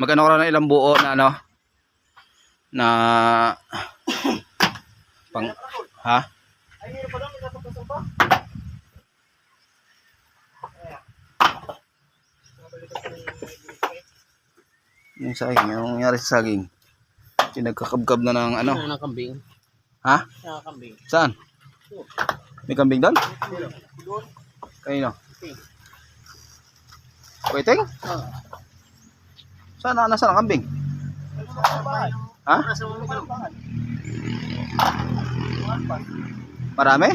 Magkano ka na ilang buo na ano? Na pang ha? Yung saging, yung nangyari sa saging. Nagkakabkab na ng ano? Ng kambing. Ha? Kambing. Saan? May kambing doon? Kanino? Waiting? Saan na? Nasaan ang kambing? Ha? Marami?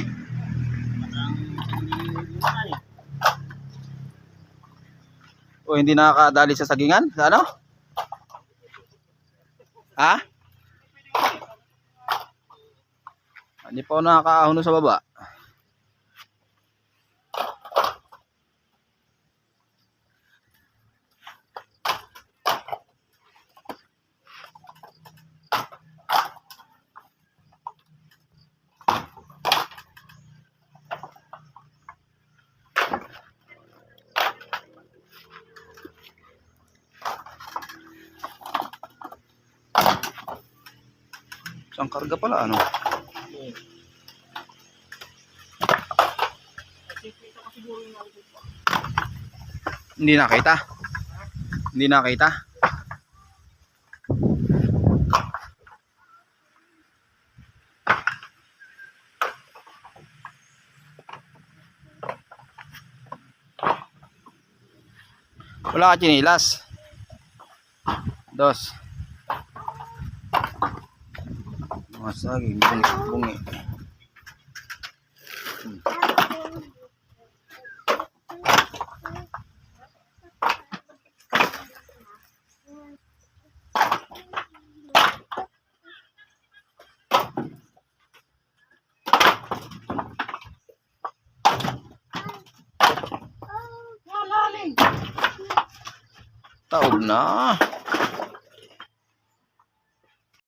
O hindi nakakadali sa sagingan? Sa ano? Ha? Hindi pa ako nakakaahon sa baba. Isang karga pala ano? Hindi nakita. Hindi nakita. Wala ka chinilas. Dos. Mga saging, bungi. Taob na.